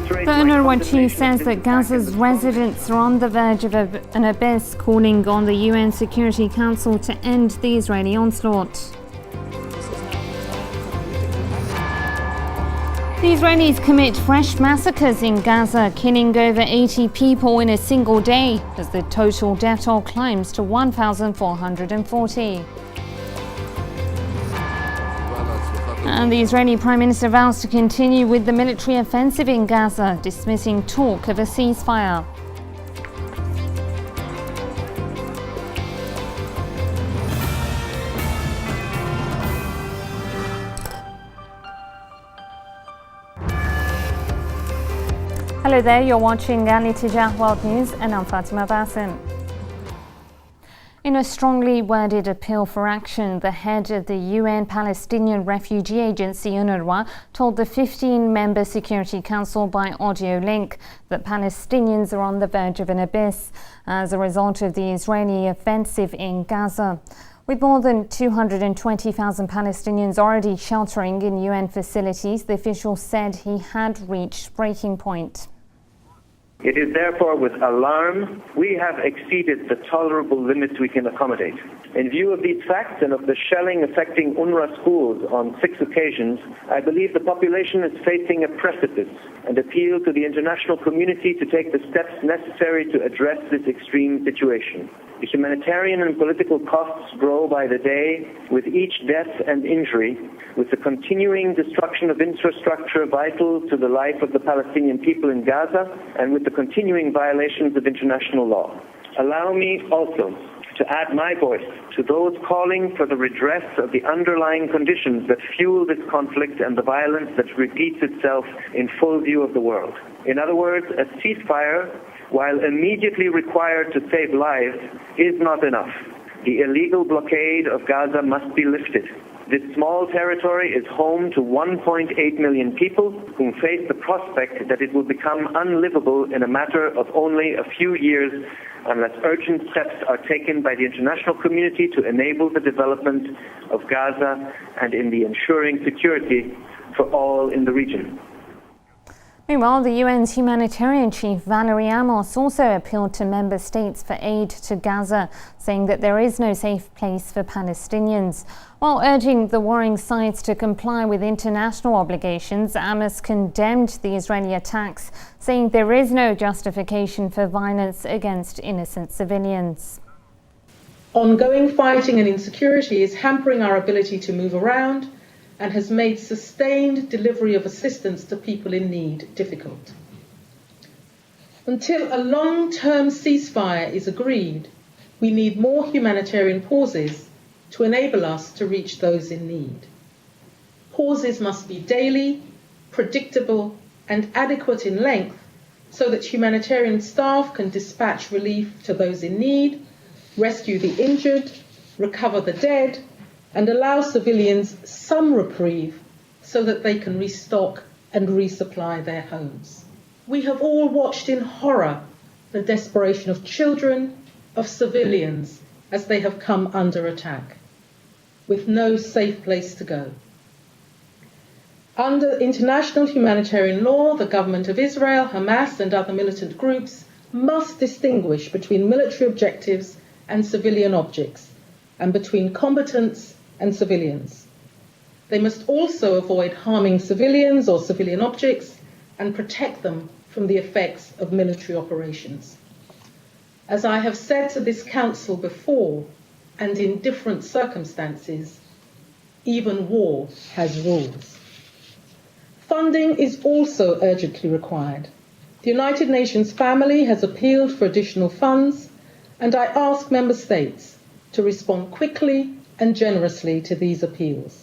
The UNRWA chief says that Gaza's residents are on the verge of an abyss, calling on the UN Security Council to end the Israeli onslaught. The Israelis commit fresh massacres in Gaza, killing over 80 people in a single day, as the total death toll climbs to 1,440. And the Israeli Prime Minister vows to continue with the military offensive in Gaza, dismissing talk of a ceasefire. Hello there, you're watching Al Ittijah World News and I'm Fatima Basim. In a strongly worded appeal for action, the head of the UN Palestinian Refugee Agency, UNRWA, told the 15-member Security Council by audio link that Palestinians are on the verge of an abyss as a result of the Israeli offensive in Gaza. With more than 220,000 Palestinians already sheltering in UN facilities, the official said he had reached breaking point. It is therefore with alarm we have exceeded the tolerable limits we can accommodate. In view of these facts and of the shelling affecting UNRWA schools on 6 occasions, I believe the population is facing a precipice and appeal to the international community to take the steps necessary to address this extreme situation. The humanitarian and political costs grow by the day with each death and injury, with the continuing destruction of infrastructure vital to the life of the Palestinian people in Gaza, and with the continuing violations of international law. Allow me also to add my voice to those calling for the redress of the underlying conditions that fuel this conflict and the violence that repeats itself in full view of the world. In other words, a ceasefire, while immediately required to save lives, is not enough. The illegal blockade of Gaza must be lifted. This small territory is home to 1.8 million people who face the prospect that it will become unlivable in a matter of only a few years unless urgent steps are taken by the international community to enable the development of Gaza and in the ensuring security for all in the region. Meanwhile, the UN's humanitarian chief, Valerie Amos, also appealed to member states for aid to Gaza, saying that there is no safe place for Palestinians. While urging the warring sides to comply with international obligations, Amos condemned the Israeli attacks, saying there is no justification for violence against innocent civilians. Ongoing fighting and insecurity is hampering our ability to move around and has made sustained delivery of assistance to people in need difficult. Until a long-term ceasefire is agreed, we need more humanitarian pauses to enable us to reach those in need. Pauses must be daily, predictable, and adequate in length so that humanitarian staff can dispatch relief to those in need, rescue the injured, recover the dead, and allow civilians some reprieve so that they can restock and resupply their homes. We have all watched in horror the desperation of children, of civilians, as they have come under attack, with no safe place to go. Under international humanitarian law, the government of Israel, Hamas, and other militant groups must distinguish between military objectives and civilian objects, and between combatants and civilians. They must also avoid harming civilians or civilian objects and protect them from the effects of military operations. As I have said to this Council before, and in different circumstances, even war has rules. Funding is also urgently required. The United Nations family has appealed for additional funds, and I ask Member States to respond quickly and generously to these appeals.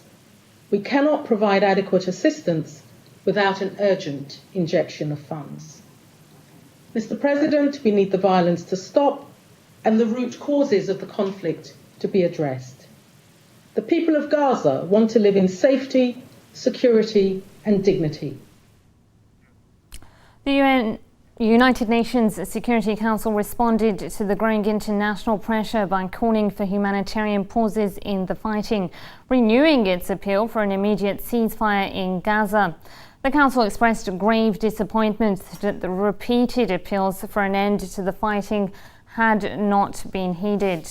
We cannot provide adequate assistance without an urgent injection of funds. Mr. President, we need the violence to stop and the root causes of the conflict to be addressed. The people of Gaza want to live in safety, security, and dignity. The United Nations Security Council responded to the growing international pressure by calling for humanitarian pauses in the fighting, renewing its appeal for an immediate ceasefire in Gaza. The council expressed grave disappointment that the repeated appeals for an end to the fighting had not been heeded.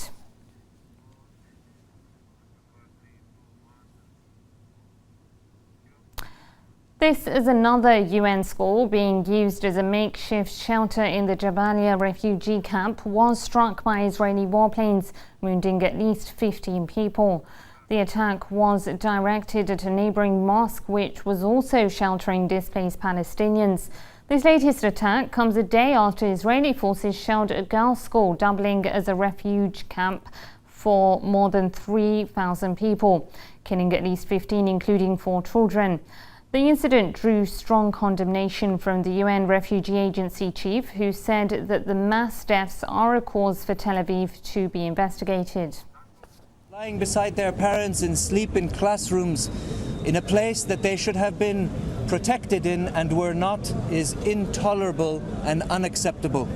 This is another UN school being used as a makeshift shelter in the Jabalia refugee camp was struck by Israeli warplanes, wounding at least 15 people. The attack was directed at a neighboring mosque, which was also sheltering displaced Palestinians. This latest attack comes a day after Israeli forces shelled a girls' school, doubling as a refuge camp for more than 3,000 people, killing at least 15, including 4 children. The incident drew strong condemnation from the UN Refugee Agency chief, who said that the mass deaths are a cause for Tel Aviv to be investigated. Lying beside their parents and sleep in classrooms in a place that they should have been protected in and were not is intolerable and unacceptable.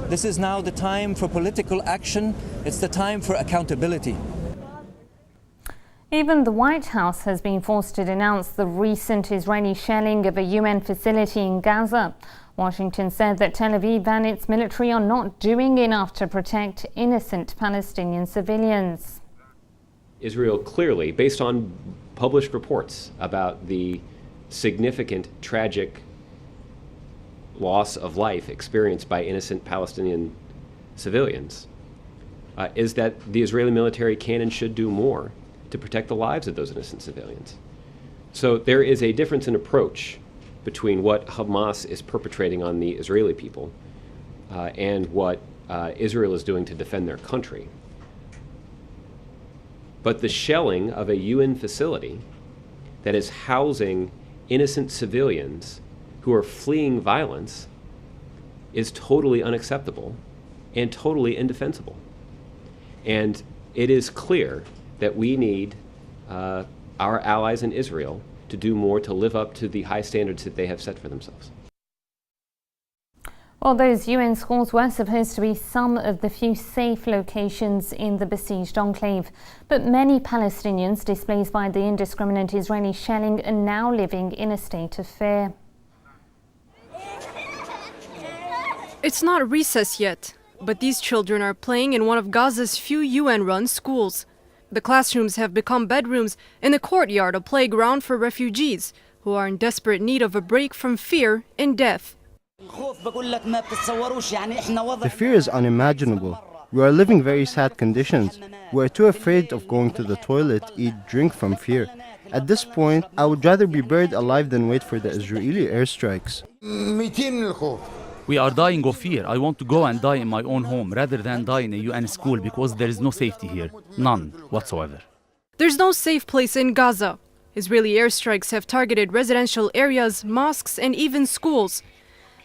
This is now the time for political action. It's the time for accountability. Even the White House has been forced to denounce the recent Israeli shelling of a UN facility in Gaza. Washington said that Tel Aviv and its military are not doing enough to protect innocent Palestinian civilians. Israel clearly, based on published reports about the significant, tragic loss of life experienced by innocent Palestinian civilians, is that the Israeli military can and should do more to protect the lives of those innocent civilians. So there is a difference in approach between what Hamas is perpetrating on the Israeli people and what Israel is doing to defend their country. But the shelling of a UN facility that is housing innocent civilians who are fleeing violence is totally unacceptable and totally indefensible. And it is clear that we need our allies in Israel to do more to live up to the high standards that they have set for themselves. Well, those UN schools were supposed to be some of the few safe locations in the besieged enclave. But many Palestinians displaced by the indiscriminate Israeli shelling are now living in a state of fear. It's not recess yet, but these children are playing in one of Gaza's few UN-run schools. The classrooms have become bedrooms and the courtyard a playground for refugees who are in desperate need of a break from fear and death. The fear is unimaginable. We are living very sad conditions. We are too afraid of going to the toilet, eat, drink from fear. At this point, I would rather be buried alive than wait for the Israeli airstrikes. We are dying of fear. I want to go and die in my own home rather than die in a UN school because there is no safety here. None whatsoever. There's no safe place in Gaza. Israeli airstrikes have targeted residential areas, mosques, and even schools.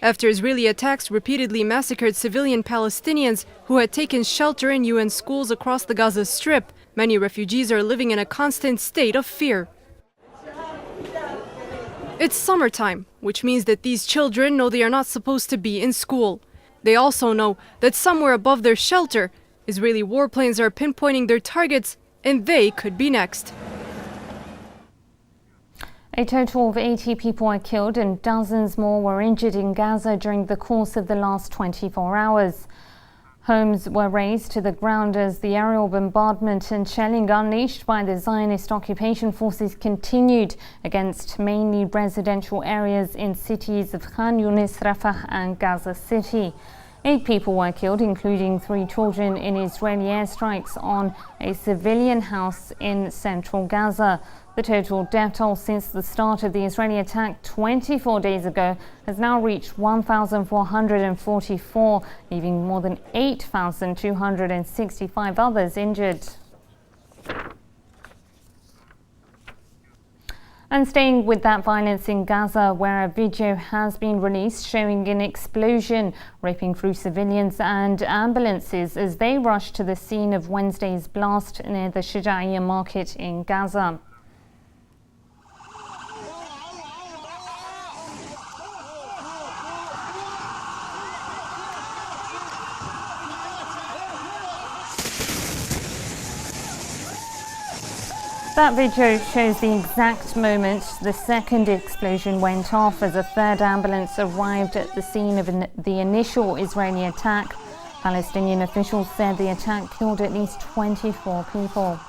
After Israeli attacks repeatedly massacred civilian Palestinians who had taken shelter in UN schools across the Gaza Strip, many refugees are living in a constant state of fear. It's summertime, which means that these children know they are not supposed to be in school. They also know that somewhere above their shelter, Israeli warplanes are pinpointing their targets, and they could be next. A total of 80 people were killed and dozens more were injured in Gaza during the course of the last 24 hours. Homes were razed to the ground as the aerial bombardment and shelling unleashed by the Zionist occupation forces continued against mainly residential areas in cities of Khan Yunis, Rafah and Gaza City. 8 people were killed, including 3 children, in Israeli airstrikes on a civilian house in central Gaza. The total death toll since the start of the Israeli attack 24 days ago has now reached 1,444, leaving more than 8,265 others injured. And staying with that violence in Gaza, where a video has been released showing an explosion ripping through civilians and ambulances as they rush to the scene of Wednesday's blast near the Shuja'iyya market in Gaza. That video shows the exact moment the second explosion went off as a third ambulance arrived at the scene of the initial Israeli attack. Palestinian officials said the attack killed at least 24 people.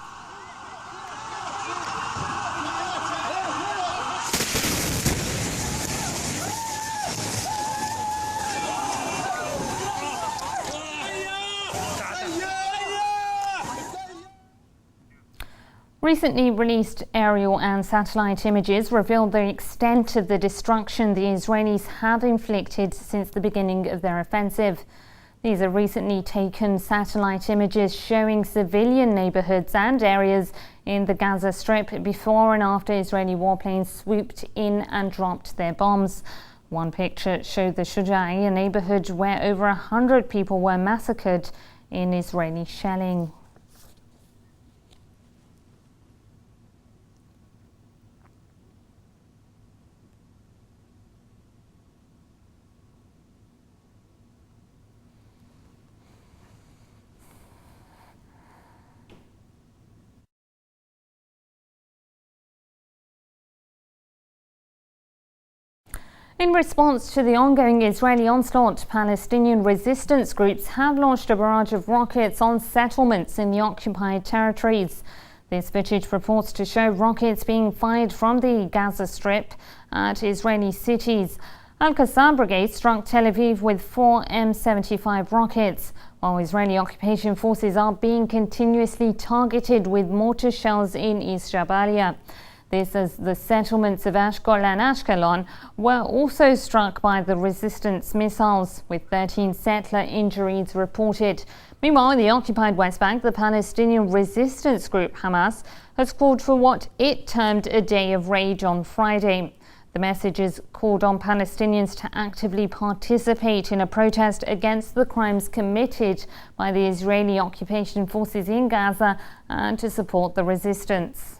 Recently released aerial and satellite images revealed the extent of the destruction the Israelis have inflicted since the beginning of their offensive. These are recently taken satellite images showing civilian neighborhoods and areas in the Gaza Strip before and after Israeli warplanes swooped in and dropped their bombs. One picture showed the Shujai, a neighborhood where over 100 people were massacred in Israeli shelling. In response to the ongoing Israeli onslaught, Palestinian resistance groups have launched a barrage of rockets on settlements in the occupied territories. This footage purports to show rockets being fired from the Gaza Strip at Israeli cities. Al-Qassam Brigade struck Tel Aviv with 4 M75 rockets, while Israeli occupation forces are being continuously targeted with mortar shells in East Jabalia. This as the settlements of Ashkol and Ashkelon were also struck by the resistance missiles, with 13 settler injuries reported. Meanwhile, in the occupied West Bank, the Palestinian resistance group Hamas has called for what it termed a day of rage on Friday. The messages called on Palestinians to actively participate in a protest against the crimes committed by the Israeli occupation forces in Gaza and to support the resistance.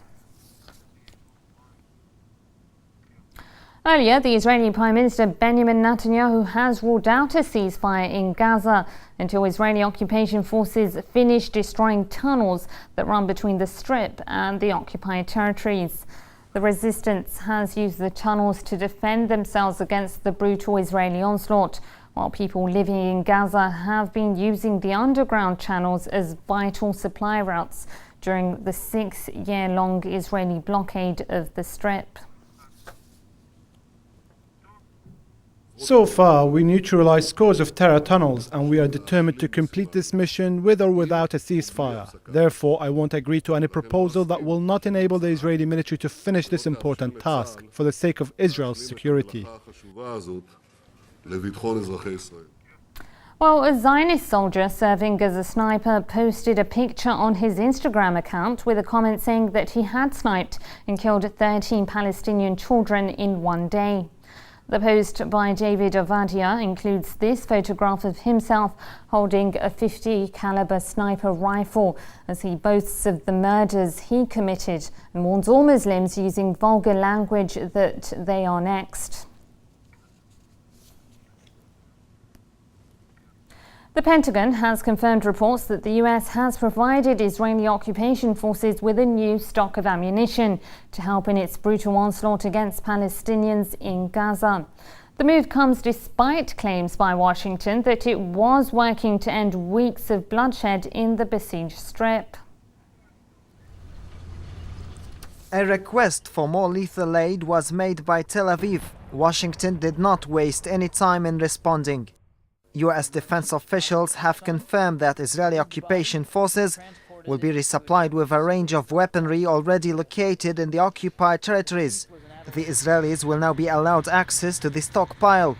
Earlier, the Israeli Prime Minister Benjamin Netanyahu has ruled out a ceasefire in Gaza until Israeli occupation forces finish destroying tunnels that run between the Strip and the occupied territories. The resistance has used the tunnels to defend themselves against the brutal Israeli onslaught, while people living in Gaza have been using the underground channels as vital supply routes during the 6-year-long Israeli blockade of the Strip. So far, we neutralized scores of terror tunnels, and we are determined to complete this mission with or without a ceasefire. Therefore, I won't agree to any proposal that will not enable the Israeli military to finish this important task for the sake of Israel's security. Well, a Zionist soldier serving as a sniper posted a picture on his Instagram account with a comment saying that he had sniped and killed 13 Palestinian children in one day. The post by David Ovadia includes this photograph of himself holding a .50 caliber sniper rifle as he boasts of the murders he committed and warns all Muslims using vulgar language that they are next. The Pentagon has confirmed reports that the US has provided Israeli occupation forces with a new stock of ammunition to help in its brutal onslaught against Palestinians in Gaza. The move comes despite claims by Washington that it was working to end weeks of bloodshed in the besieged Strip. A request for more lethal aid was made by Tel Aviv. Washington did not waste any time in responding. US defense officials have confirmed that Israeli occupation forces will be resupplied with a range of weaponry already located in the occupied territories. The Israelis will now be allowed access to the stockpile,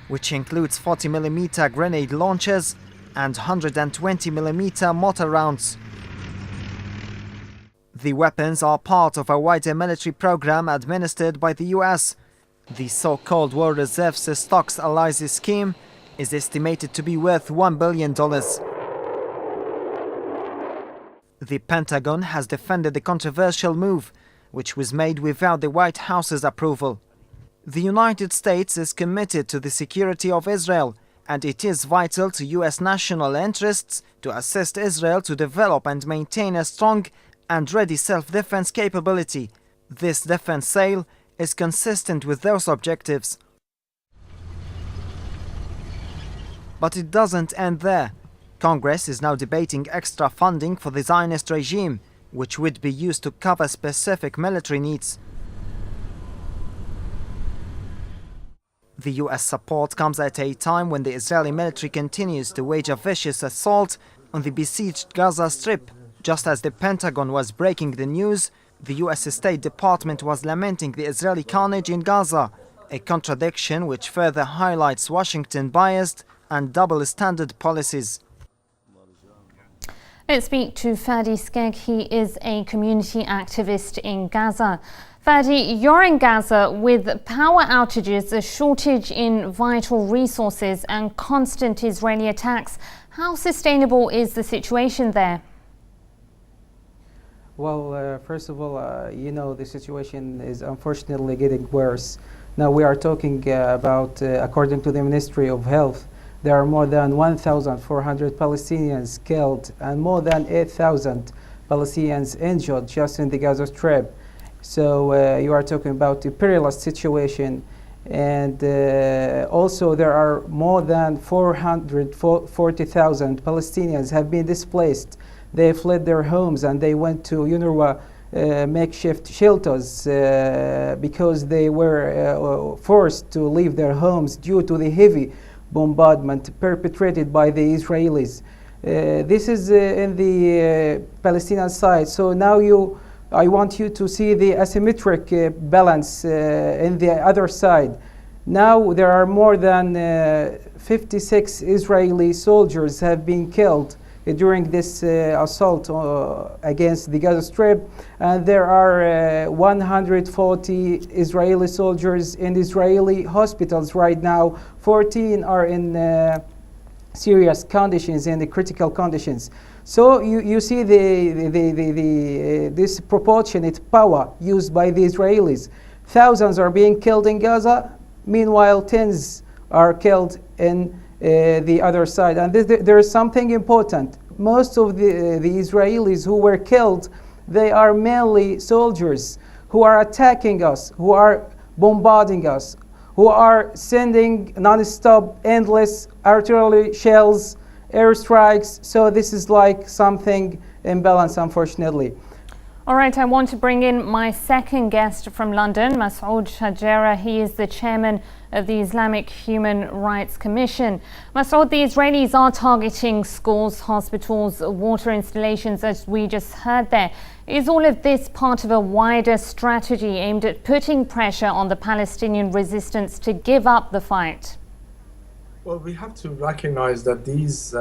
which includes 40mm grenade launchers and 120mm mortar rounds. The weapons are part of a wider military program administered by the US. The so-called War Reserves Stocks Allies scheme is estimated to be worth $1 billion. The Pentagon has defended the controversial move, which was made without the White House's approval. The United States is committed to the security of Israel, and it is vital to US national interests to assist Israel to develop and maintain a strong and ready self-defense capability. This defense sale is consistent with those objectives. But it doesn't end there. Congress is now debating extra funding for the Zionist regime, which would be used to cover specific military needs. The US support comes at a time when the Israeli military continues to wage a vicious assault on the besieged Gaza Strip. Just as the Pentagon was breaking the news, the US State Department was lamenting the Israeli carnage in Gaza, a contradiction which further highlights Washington's biased and double-standard policies. Let's speak to Fadi Skeg. He is a community activist in Gaza. Fadi, you're in Gaza with power outages, a shortage in vital resources and constant Israeli attacks. How sustainable is the situation there? Well, first of all, the situation is unfortunately getting worse. Now we are talking about, according to the Ministry of Health, there are more than 1,400 Palestinians killed and more than 8,000 Palestinians injured just in the Gaza Strip. So you are talking about a perilous situation, and also there are more than 440,000 Palestinians have been displaced. They fled their homes and they went to UNRWA makeshift shelters because they were forced to leave their homes due to the heavy bombardment perpetrated by the Israelis. This is in the Palestinian side. So now I want you to see the asymmetric balance in the other side. Now there are more than 56 Israeli soldiers have been killed during this assault against the Gaza Strip, and there are 140 Israeli soldiers in Israeli hospitals right now. 14 are in serious conditions and critical conditions. So you see the disproportionate power used by the Israelis. Thousands are being killed in Gaza, meanwhile tens are killed in the other side. And there is something important. Most of the Israelis who were killed, they are mainly soldiers who are attacking us, who are bombarding us, who are sending non-stop, endless artillery shells, airstrikes. So this is like something imbalanced, unfortunately. All right, I want to bring in my second guest from London, Masoud Shajera. He is the chairman of the Islamic Human Rights Commission. Masoud, the Israelis are targeting schools, hospitals, water installations, as we just heard there. Is all of this part of a wider strategy aimed at putting pressure on the Palestinian resistance to give up the fight? Well, we have to recognize that these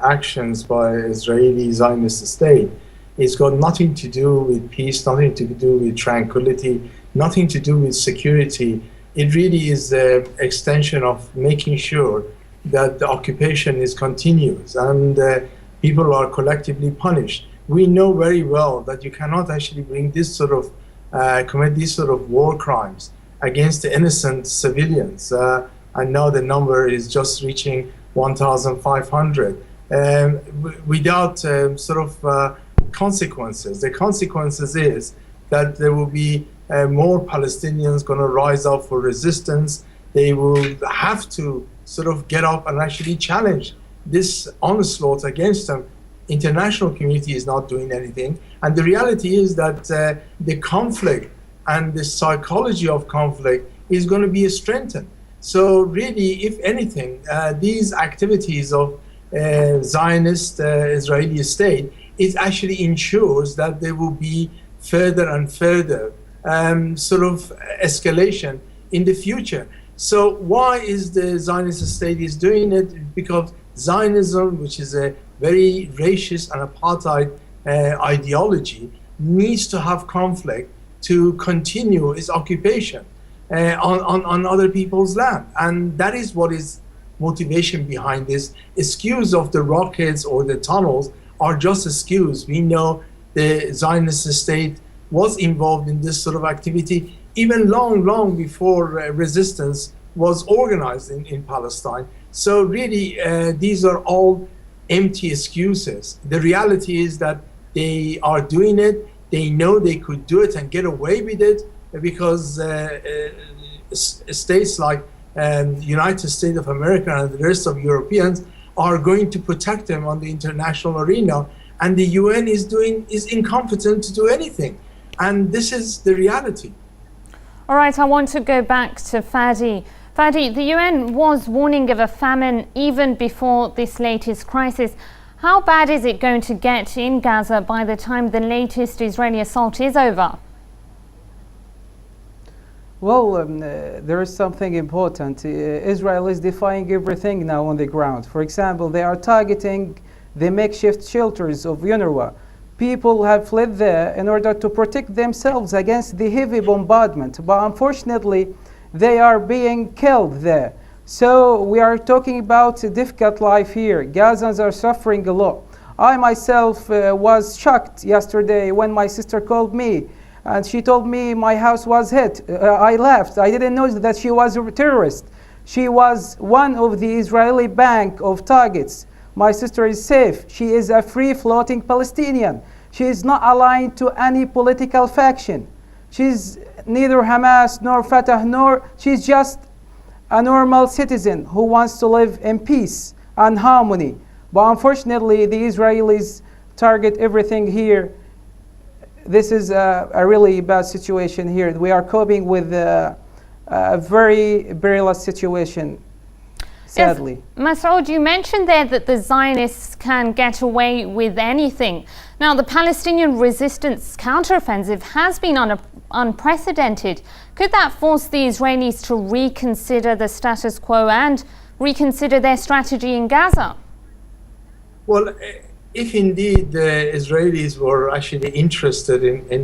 actions by Israeli Zionist state it's got nothing to do with peace, nothing to do with tranquility, nothing to do with security. It really is an extension of making sure that the occupation is continuous and people are collectively punished. We know very well that you cannot actually bring this sort of, commit these sort of war crimes against the innocent civilians. And now the number is just reaching 1,500 without consequences. The consequences is that there will be more Palestinians going to rise up for resistance. They will have to sort of get up and actually challenge this onslaught against them. International community is not doing anything. And the reality is that the conflict and the psychology of conflict is going to be strengthened. So really, if anything, these activities of Zionist Israeli state, it actually ensures that there will be further and further escalation in the future. So why is the Zionist state is doing it? Because Zionism, which is a very racist and apartheid ideology, needs to have conflict to continue its occupation on other people's land. And that is what is motivation behind this. Excuse of the rockets or the tunnels are just excuse. We know the Zionist state was involved in this sort of activity even long before resistance was organized in Palestine. So really, these are all empty excuses. The reality is that they are doing it They know they could do it and get away with it because states like United States of America and the rest of Europeans are going to protect them on the international arena, and the UN is incompetent to do anything. And this is the reality. All right, I want to go back to Fadi. Fadi, the UN was warning of a famine even before this latest crisis. How bad is it going to get in Gaza by the time the latest Israeli assault is over? Well, there is something important. Israel is defying everything now on the ground. For example, they are targeting the makeshift shelters of UNRWA. People have fled there in order to protect themselves against the heavy bombardment, but unfortunately, they are being killed there. So we are talking about a difficult life here. Gazans are suffering a lot. I myself was shocked yesterday when my sister called me and she told me my house was hit. I laughed. I didn't know that she was a terrorist. She was one of the Israeli bank of targets. My sister is safe. She is a free-floating Palestinian. She is not aligned to any political faction. She's neither Hamas nor Fatah, nor she's just a normal citizen who wants to live in peace and harmony. But unfortunately, the Israelis target everything here. This is a really bad situation here. We are coping with a very perilous situation, sadly. Yes, Masoud, you mentioned there that the Zionists can get away with anything. Now, the Palestinian resistance counteroffensive has been unprecedented. Could that force the Israelis to reconsider the status quo and reconsider their strategy in Gaza? Well, if indeed the Israelis were actually interested in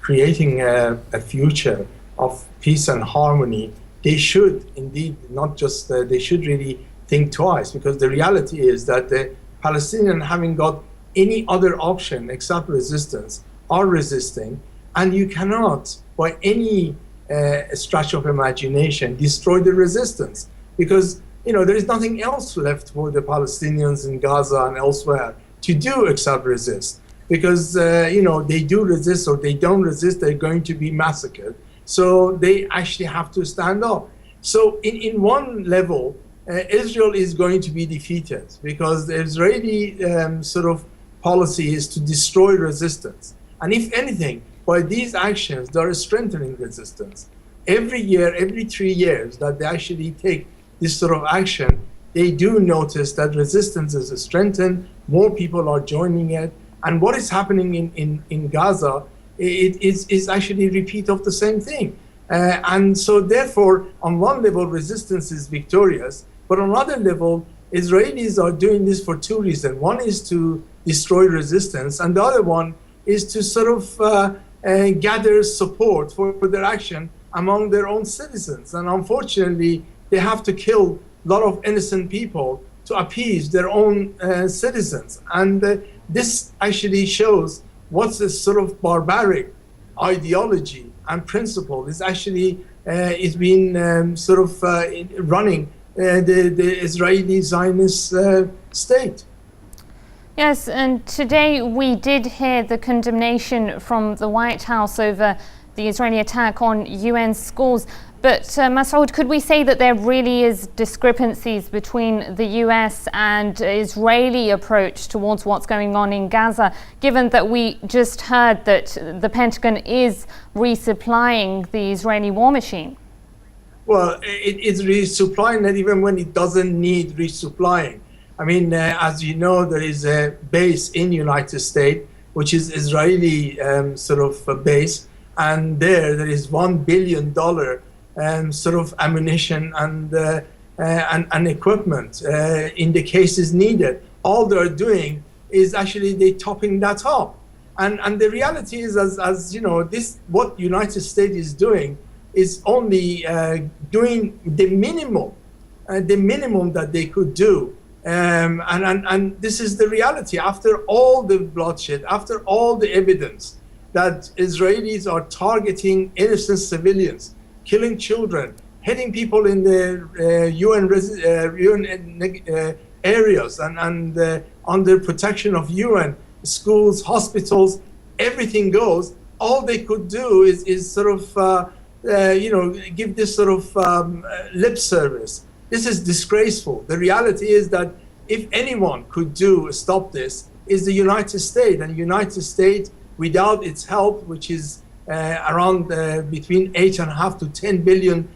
creating a future of peace and harmony, they should indeed not just, they should really think twice, because the reality is that the Palestinians haven't got any other option except resistance, are resisting, and you cannot, by any stretch of imagination, destroy the resistance, because there is nothing else left for the Palestinians in Gaza and elsewhere to do except resist, because they do resist or they don't resist, they're going to be massacred. So they actually have to stand up. So in one level, Israel is going to be defeated, because the Israeli sort of policy is to destroy resistance. And if anything, by these actions, they are strengthening resistance. Every year, every 3 years that they actually take this sort of action, they do notice that resistance is strengthened, more people are joining it, and what is happening in Gaza is actually a repeat of the same thing. And so therefore, on one level, resistance is victorious, but on another level, Israelis are doing this for two reasons. One is to destroy resistance, and the other one is to sort of gather support for their action among their own citizens. And unfortunately, they have to kill a lot of innocent people to appease their own citizens. And this actually shows what's this sort of barbaric ideology and principle is actually is being sort of running the Israeli Zionist state. Yes, and today we did hear the condemnation from the White House over the Israeli attack on UN schools. But Masoud, could we say that there really is discrepancies between the US and Israeli approach towards what's going on in Gaza, given that we just heard that the Pentagon is resupplying the Israeli war machine? Well, it's resupplying it even when it doesn't need resupplying. I mean, as you know, there is a base in the United States, which is Israeli sort of a base, and there is $1 billion sort of ammunition and equipment in the cases needed. All they're doing is actually they topping that up, and the reality is, as you know, this what United States is doing is only doing the minimum that they could do, and this is the reality. After all the bloodshed, after all the evidence that Israelis are targeting innocent civilians, killing children, hitting people in the UN areas and under protection of UN, schools, hospitals, everything goes, all they could do is sort of, give this sort of lip service. This is disgraceful. The reality is that if anyone could stop this, is the United States. And the United States, without its help, which is around between $8.5 to $10 billion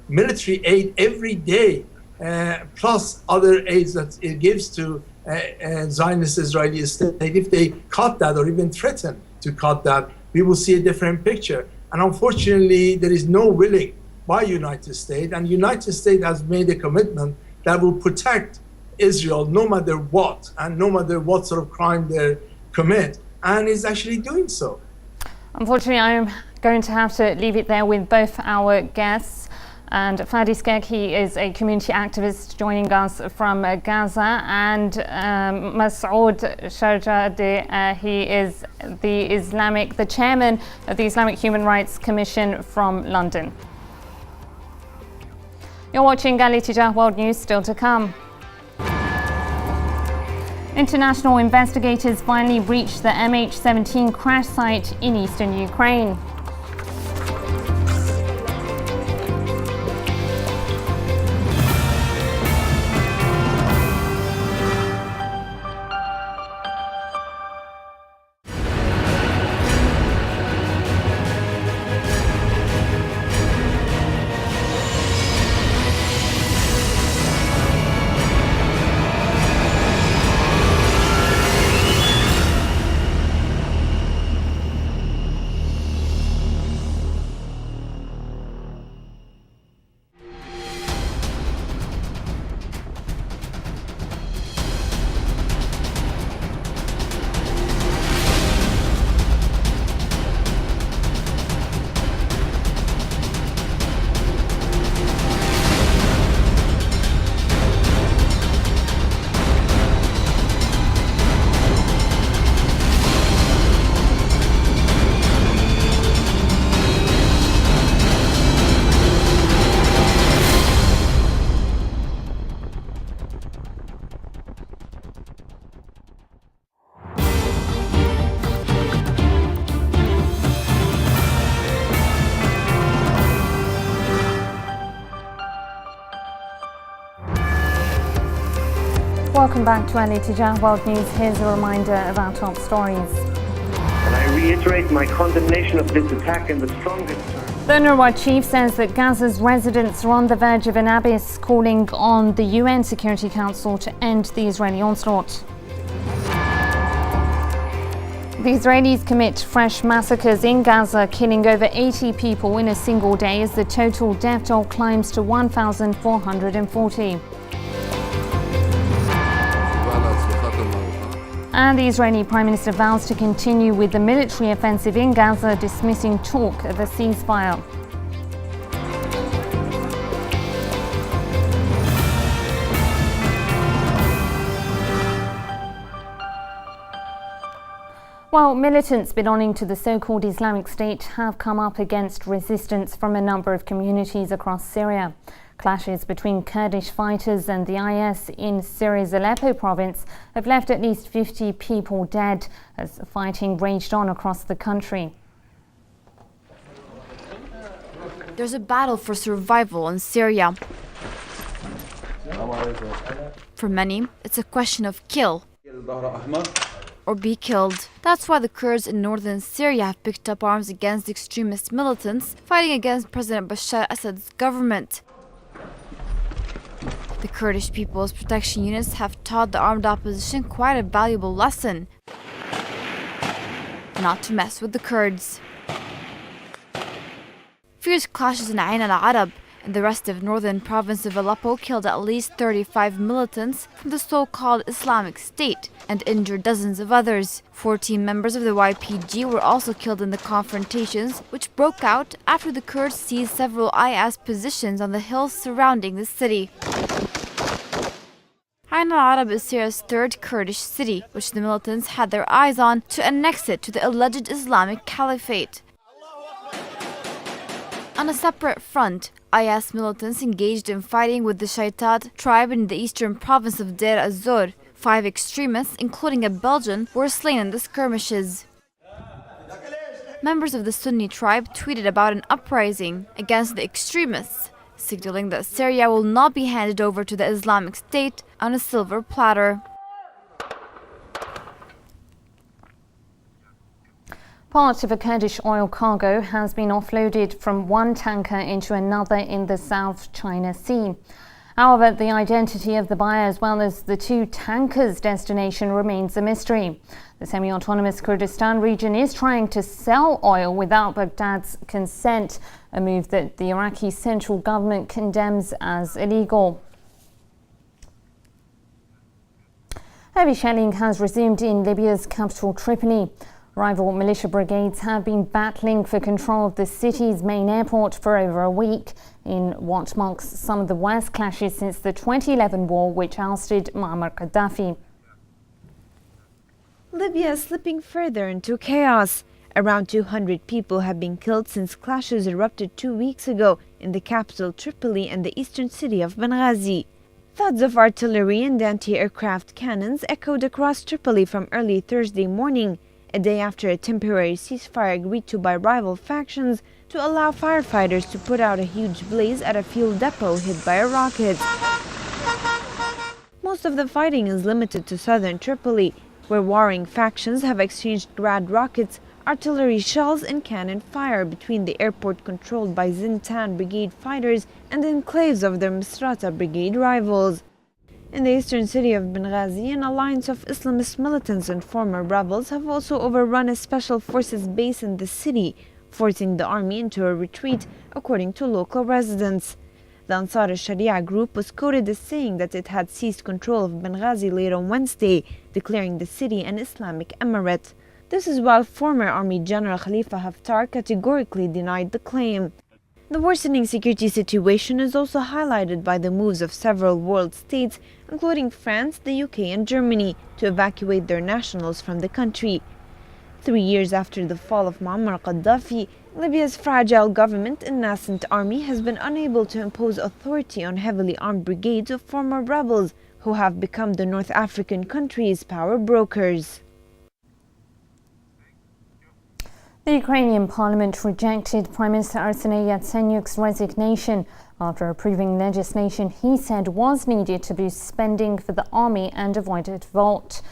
military aid every day, plus other aids that it gives to Zionist Israeli state, if they cut that or even threaten to cut that, we will see a different picture. And unfortunately, there is no willing by United States, and United States has made a commitment that will protect Israel no matter what, and no matter what sort of crime they commit, and is actually doing so. Unfortunately, I'm going to have to leave it there with both our guests. And Fadi Skek, he is a community activist joining us from Gaza, and Masoud Sharjadi, he is the chairman of the Islamic Human Rights Commission from London. You're watching Al Ittijah World News, still to come. International investigators finally reached the MH17 crash site in eastern Ukraine. Welcome back to Al Ittijah World News. Here's a reminder of our top stories. And I reiterate my condemnation of this attack in the strongest terms. The UNRWA chief says that Gaza's residents are on the verge of an abyss, calling on the UN Security Council to end the Israeli onslaught. The Israelis commit fresh massacres in Gaza, killing over 80 people in a single day as the total death toll climbs to 1,440. And the Israeli Prime Minister vows to continue with the military offensive in Gaza, dismissing talk of a ceasefire. Well, militants belonging to the so-called Islamic State have come up against resistance from a number of communities across Syria. Clashes between Kurdish fighters and the IS in Syria's Aleppo province have left at least 50 people dead as fighting raged on across the country. There's a battle for survival in Syria. For many, it's a question of kill or be killed. That's why the Kurds in northern Syria have picked up arms against extremist militants fighting against President Bashar Assad's government. The Kurdish People's Protection Units have taught the armed opposition quite a valuable lesson: not to mess with the Kurds. Fierce clashes in Ain al-Arab and the rest of northern province of Aleppo killed at least 35 militants from the so-called Islamic State and injured dozens of others. 14 members of the YPG were also killed in the confrontations, which broke out after the Kurds seized several IS positions on the hills surrounding the city. Ain al-Arab is Syria's third Kurdish city, which the militants had their eyes on to annex it to the alleged Islamic Caliphate. On a separate front, IS militants engaged in fighting with the Shaitat tribe in the eastern province of Deir az-Zor. 5 extremists, including a Belgian, were slain in the skirmishes. members of the Sunni tribe tweeted about an uprising against the extremists, signaling that Syria will not be handed over to the Islamic State on a silver platter. Part of a Kurdish oil cargo has been offloaded from one tanker into another in the South China Sea. However, the identity of the buyer as well as the two tankers' destination remains a mystery. The semi-autonomous Kurdistan region is trying to sell oil without Baghdad's consent, a move that the Iraqi central government condemns as illegal. Heavy shelling has resumed in Libya's capital Tripoli. Rival militia brigades have been battling for control of the city's main airport for over a week in what marks some of the worst clashes since the 2011 war which ousted Muammar Gaddafi. Libya is slipping further into chaos. Around 200 people have been killed since clashes erupted 2 weeks ago in the capital Tripoli and the eastern city of Benghazi. Thuds of artillery and anti-aircraft cannons echoed across Tripoli from early Thursday morning, a day after a temporary ceasefire agreed to by rival factions to allow firefighters to put out a huge blaze at a fuel depot hit by a rocket. Most of the fighting is limited to southern Tripoli, where warring factions have exchanged Grad rockets, artillery shells and cannon fire between the airport controlled by Zintan Brigade fighters and the enclaves of their Misrata Brigade rivals. In the eastern city of Benghazi, an alliance of Islamist militants and former rebels have also overrun a special forces base in the city, forcing the army into a retreat, according to local residents. The Ansar al-Sharia group was quoted as saying that it had seized control of Benghazi late on Wednesday, declaring the city an Islamic emirate. This is while former Army General Khalifa Haftar categorically denied the claim. The worsening security situation is also highlighted by the moves of several world states, including France, the UK and Germany, to evacuate their nationals from the country. 3 years after the fall of Muammar Gaddafi, Libya's fragile government and nascent army has been unable to impose authority on heavily armed brigades of former rebels who have become the North African country's power brokers. The Ukrainian parliament rejected Prime Minister Arseniy Yatsenyuk's resignation after approving legislation he said was needed to boost spending for the army and avoid a revolt.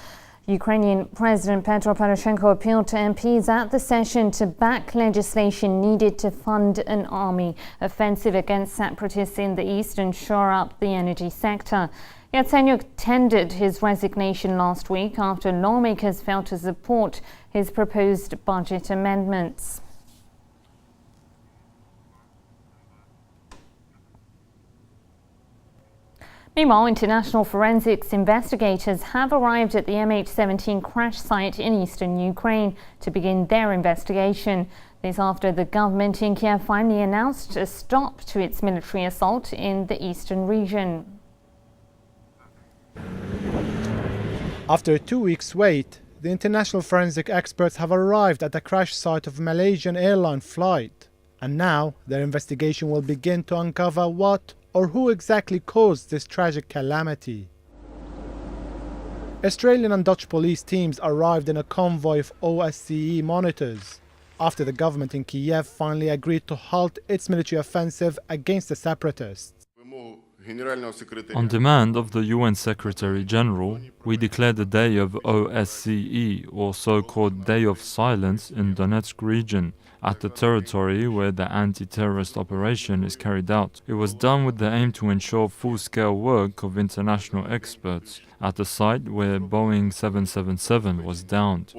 Ukrainian President Petro Poroshenko appealed to MPs at the session to back legislation needed to fund an army offensive against separatists in the east and shore up the energy sector. Yatsenyuk tendered his resignation last week after lawmakers failed to support his proposed budget amendments. Meanwhile, international forensics investigators have arrived at the MH17 crash site in eastern Ukraine to begin their investigation. This after the government in Kiev finally announced a stop to its military assault in the eastern region. After a 2 weeks wait, the international forensic experts have arrived at the crash site of a Malaysian airline flight. And now their investigation will begin to uncover what or who exactly caused this tragic calamity. Australian and Dutch police teams arrived in a convoy of OSCE monitors after the government in Kiev finally agreed to halt its military offensive against the separatists. On demand of the UN Secretary General, we declared a day of OSCE, or so-called Day of Silence, in Donetsk region, at the territory where the anti-terrorist operation is carried out. It was done with the aim to ensure full-scale work of international experts at the site where Boeing 777 was downed.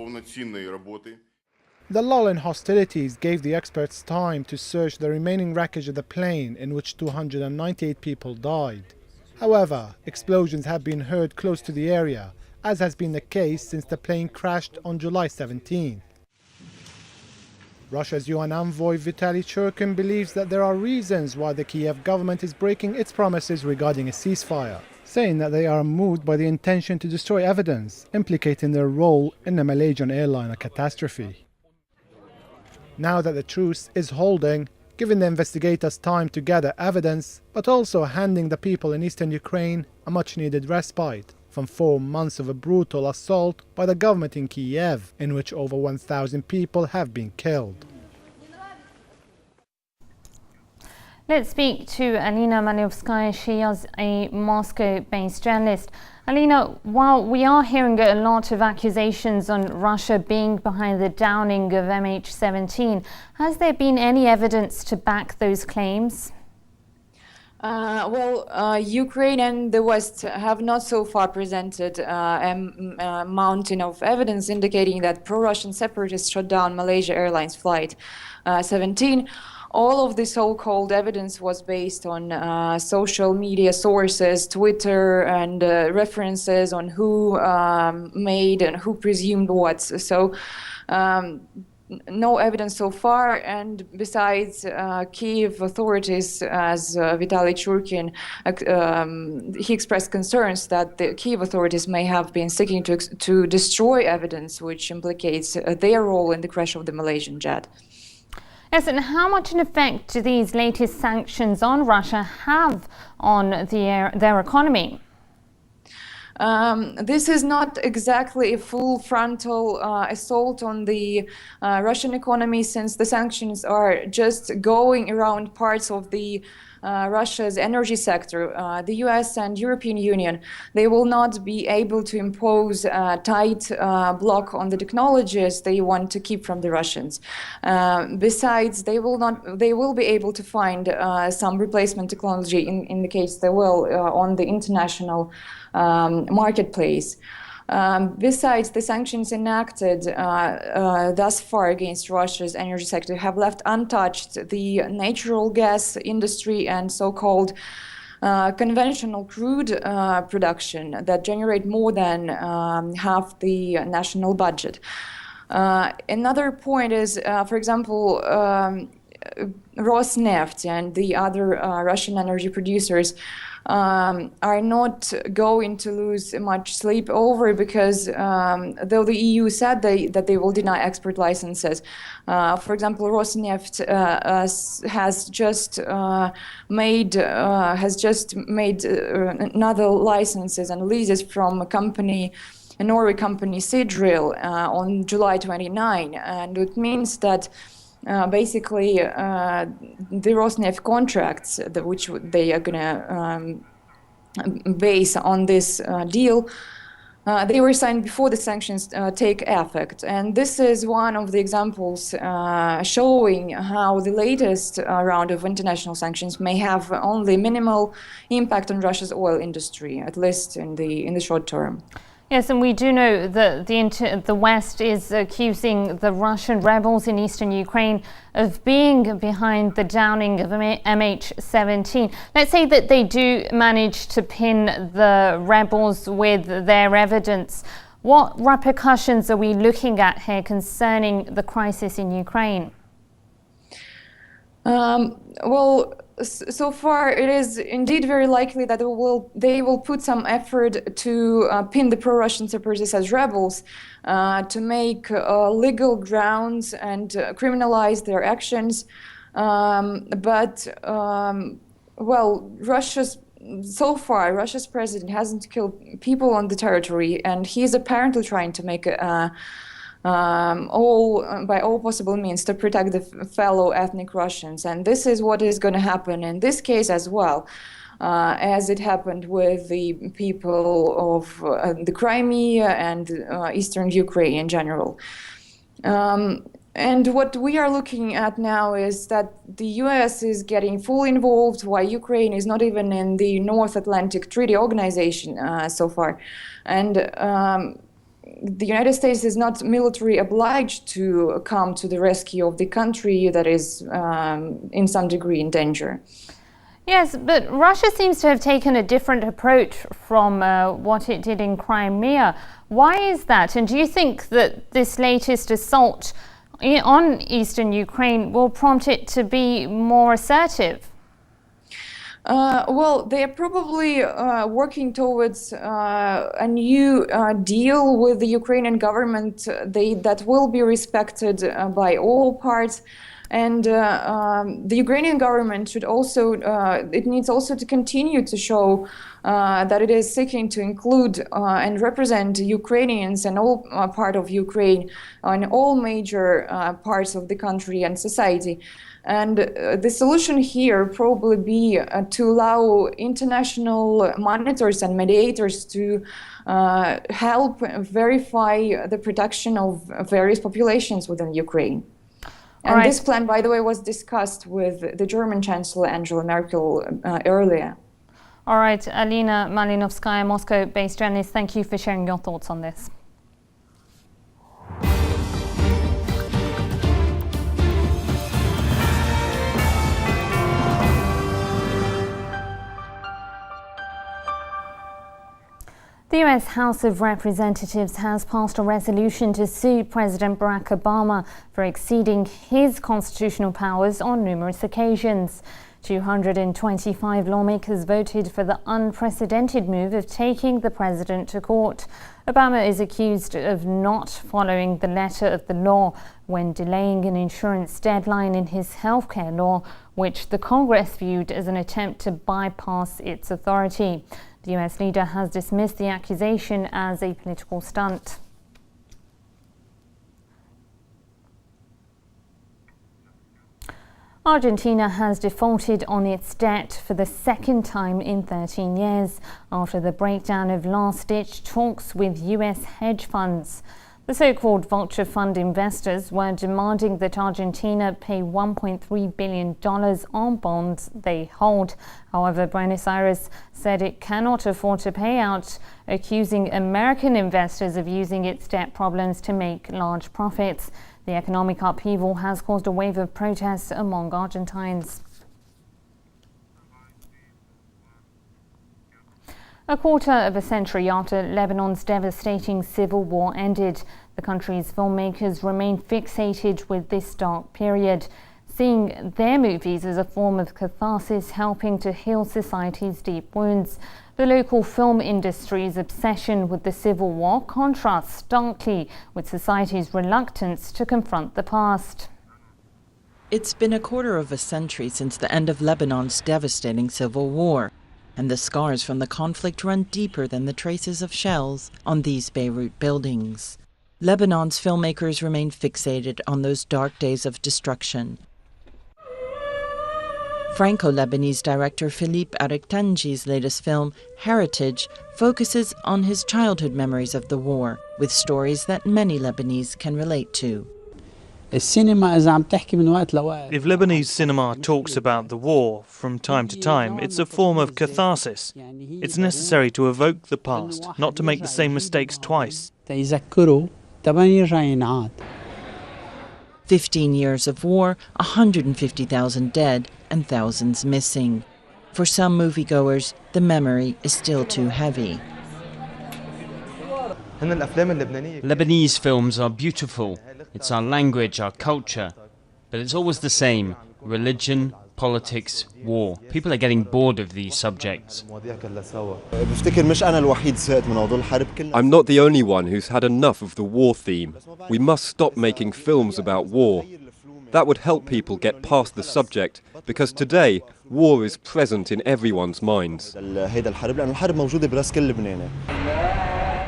The lull in hostilities gave the experts time to search the remaining wreckage of the plane in which 298 people died. However, explosions have been heard close to the area, as has been the case since the plane crashed on July 17. Russia's UN envoy Vitaly Churkin believes that there are reasons why the Kiev government is breaking its promises regarding a ceasefire, saying that they are moved by the intention to destroy evidence implicating their role in the Malaysian airliner catastrophe. Now that the truce is holding, giving the investigators time to gather evidence, but also handing the people in eastern Ukraine a much-needed respite from 4 months of a brutal assault by the government in Kiev, in which over 1,000 people have been killed. Let's speak to Alina Malievskaya. She is a Moscow-based journalist. Alina, while we are hearing a lot of accusations on Russia being behind the downing of MH17, has there been any evidence to back those claims? Ukraine and the West have not so far presented a mountain of evidence indicating that pro-Russian separatists shot down Malaysia Airlines Flight 17. All of the so-called evidence was based on social media sources, Twitter, and references on who made and who presumed what. So no evidence so far, and besides, Kiev authorities, as Vitaly Churkin, he expressed concerns that the Kiev authorities may have been seeking to destroy evidence which implicates their role in the crash of the Malaysian jet. Yes, and how much an effect do these latest sanctions on Russia have on their economy? This is not exactly a full frontal assault on the Russian economy, since the sanctions are just going around parts of the Russia's energy sector. The US and European Union, they will not be able to impose a tight block on the technologies they want to keep from the Russians. Besides, they will be able to find some replacement technology in the case they will on the international marketplace. Besides, the sanctions enacted thus far against Russia's energy sector have left untouched the natural gas industry and so-called conventional crude production that generate more than half the national budget. Another point is, for example, Rosneft and the other Russian energy producers are not going to lose much sleep over, because though the EU said that they will deny export licenses, for example, Rosneft has just made another licenses and leases from a Norway company, Seadrill, on July 29, and it means that basically, the Rosneft contracts, which they are going to base on this deal, they were signed before the sanctions take effect. And this is one of the examples showing how the latest round of international sanctions may have only minimal impact on Russia's oil industry, at least in the short term. Yes, and we do know that the West is accusing the Russian rebels in eastern Ukraine of being behind the downing of MH17. Let's say that they do manage to pin the rebels with their evidence. What repercussions are we looking at here concerning the crisis in Ukraine? So far, it is indeed very likely that they will put some effort to pin the pro-Russian separatists as rebels, to make legal grounds and criminalize their actions. Russia's president hasn't killed people on the territory, and he is apparently trying to make by all possible means to protect the fellow ethnic Russians. And this is what is going to happen in this case as well, as it happened with the people of the Crimea and eastern Ukraine in general. And what we are looking at now is that the US is getting fully involved, while Ukraine is not even in the North Atlantic Treaty Organization so far. And the United States is not militarily obliged to come to the rescue of the country that is in some degree in danger. Yes, but Russia seems to have taken a different approach from what it did in Crimea. Why is that? And do you think that this latest assault on eastern Ukraine will prompt it to be more assertive? They are probably working towards a new deal with the Ukrainian government that will be respected by all parts. And the Ukrainian government should also, it needs also to continue to show that it is seeking to include and represent Ukrainians and all part of Ukraine in all major parts of the country and society. And the solution here probably be to allow international monitors and mediators to help verify the protection of various populations within Ukraine. And this plan, by the way, was discussed with the German Chancellor Angela Merkel earlier. All right, Alina Malinovskaya, Moscow-based journalist, thank you for sharing your thoughts on this. The US House of Representatives has passed a resolution to sue President Barack Obama for exceeding his constitutional powers on numerous occasions. 225 lawmakers voted for the unprecedented move of taking the president to court. Obama is accused of not following the letter of the law when delaying an insurance deadline in his healthcare law, which the Congress viewed as an attempt to bypass its authority. The US leader has dismissed the accusation as a political stunt. Argentina has defaulted on its debt for the second time in 13 years after the breakdown of last-ditch talks with US hedge funds. The so-called vulture fund investors were demanding that Argentina pay $1.3 billion on bonds they hold. However, Buenos Aires said it cannot afford to pay out, accusing American investors of using its debt problems to make large profits. The economic upheaval has caused a wave of protests among Argentines. A quarter of a century after Lebanon's devastating civil war ended, the country's filmmakers remain fixated with this dark period, seeing their movies as a form of catharsis helping to heal society's deep wounds. The local film industry's obsession with the civil war contrasts starkly with society's reluctance to confront the past. It's been a quarter of a century since the end of Lebanon's devastating civil war, and the scars from the conflict run deeper than the traces of shells on these Beirut buildings. Lebanon's filmmakers remain fixated on those dark days of destruction. Franco-Lebanese director Philippe Arektanji's latest film, Heritage, focuses on his childhood memories of the war, with stories that many Lebanese can relate to. If Lebanese cinema talks about the war from time to time, it's a form of catharsis. It's necessary to evoke the past, not to make the same mistakes twice. 15 years of war, 150,000 dead, and thousands missing. For some moviegoers, the memory is still too heavy. Lebanese films are beautiful. It's our language, our culture. But it's always the same: religion, politics, war. People are getting bored of these subjects. I'm not the only one who's had enough of the war theme. We must stop making films about war. That would help people get past the subject, because today, war is present in everyone's minds.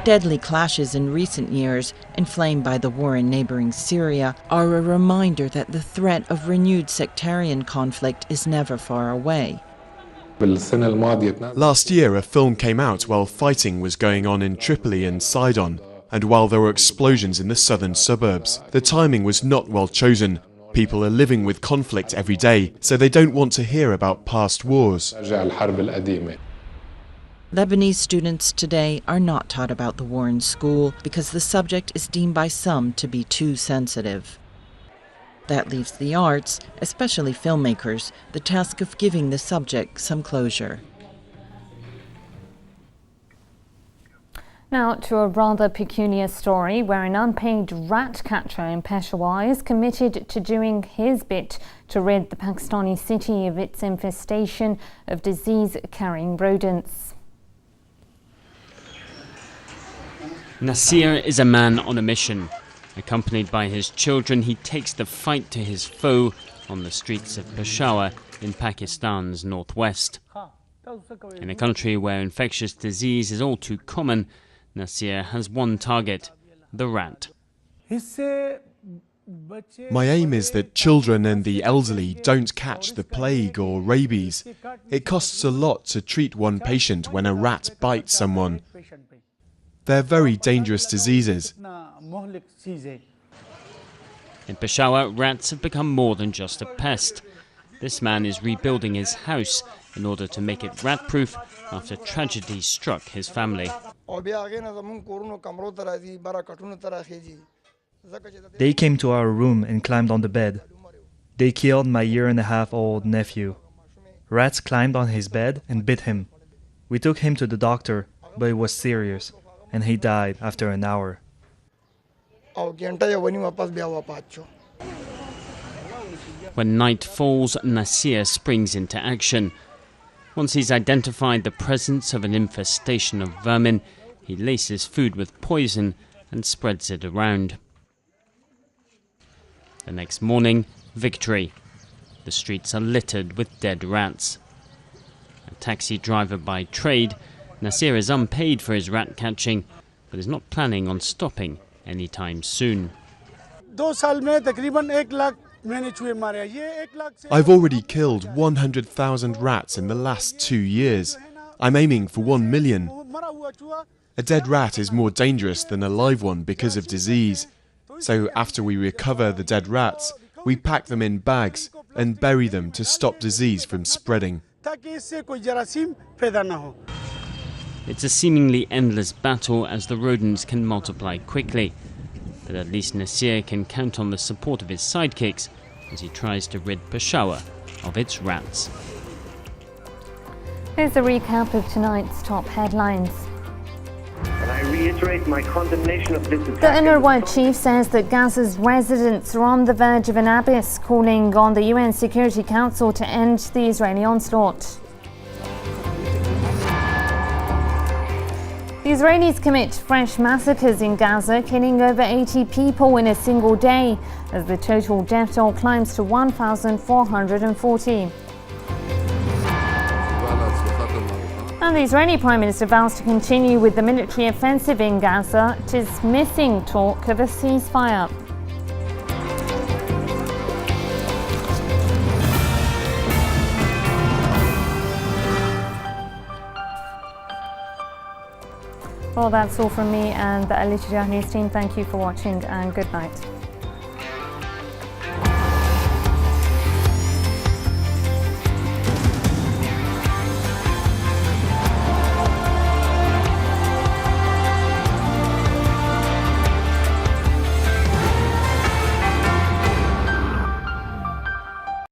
Deadly clashes in recent years, inflamed by the war in neighboring Syria, are a reminder that the threat of renewed sectarian conflict is never far away. Last year, a film came out while fighting was going on in Tripoli and Sidon, and while there were explosions in the southern suburbs. The timing was not well chosen. People are living with conflict every day, so they don't want to hear about past wars. Lebanese students today are not taught about the war in school because the subject is deemed by some to be too sensitive. That leaves the arts, especially filmmakers, the task of giving the subject some closure. Now to a rather peculiar story where an unpaid rat catcher in Peshawar is committed to doing his bit to rid the Pakistani city of its infestation of disease-carrying rodents. Nasir is a man on a mission. Accompanied by his children, he takes the fight to his foe, on the streets of Peshawar in Pakistan's northwest. In a country where infectious disease is all too common, Nasir has one target: the rat. My aim is that children and the elderly don't catch the plague or rabies. It costs a lot to treat one patient when a rat bites someone. They're very dangerous diseases. In Peshawar, rats have become more than just a pest. This man is rebuilding his house in order to make it rat-proof after tragedy struck his family. They came to our room and climbed on the bed. They killed my 1.5-year-old nephew. Rats climbed on his bed and bit him. We took him to the doctor, but it was serious, and he died after an hour. When night falls, Nasir springs into action. Once he's identified the presence of an infestation of vermin, he laces food with poison and spreads it around. The next morning, victory. The streets are littered with dead rats. A taxi driver by trade, Nasir is unpaid for his rat catching, but is not planning on stopping anytime soon. I've already killed 100,000 rats in the last 2 years. I'm aiming for 1 million. A dead rat is more dangerous than a live one because of disease. So after we recover the dead rats, we pack them in bags and bury them to stop disease from spreading. It's a seemingly endless battle as the rodents can multiply quickly. But at least Nasir can count on the support of his sidekicks as he tries to rid Peshawar of its rats. Here's a recap of tonight's top headlines. And I reiterate my condemnation of this attack. The UNRWA chief says that Gaza's residents are on the verge of an abyss, calling on the UN Security Council to end the Israeli onslaught. The Israelis commit fresh massacres in Gaza, killing over 80 people in a single day, as the total death toll climbs to 1,440. And the Israeli Prime Minister vows to continue with the military offensive in Gaza, dismissing talk of a ceasefire. Well, that's all from me and the AEE TV news team. Thank you for watching and good night.